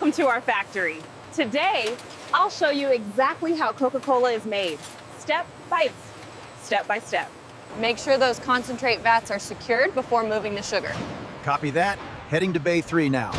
welcome to our factory. Today, I'll show you exactly how Coca-Cola is made, step by step. Make sure those concentrate vats are secured before moving the sugar. Copy that. Heading to Bay 3 now.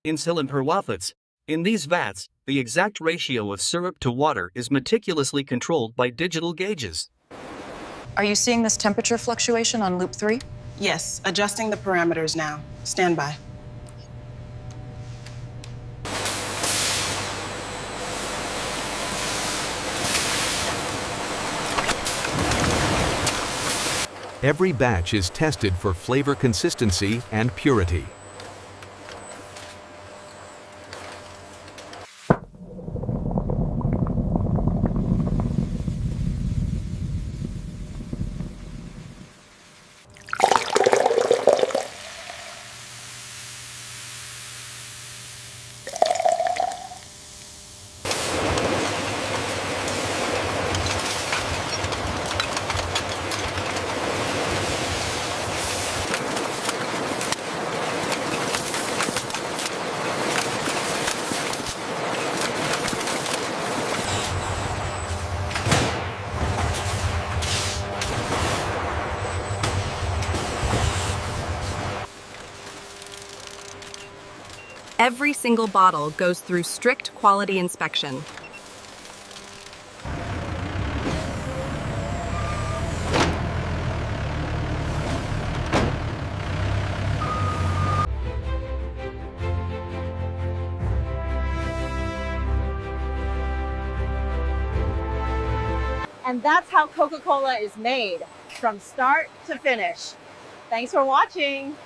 In cylinder waffles. In these vats, the exact ratio of syrup to water is meticulously controlled by digital gauges. Are you seeing this temperature fluctuation on loop 3? Yes, adjusting the parameters now. Stand by. Every batch is tested for flavor consistency and purity. Every single bottle goes through strict quality inspection. And that's how Coca-Cola is made, from start to finish. Thanks for watching.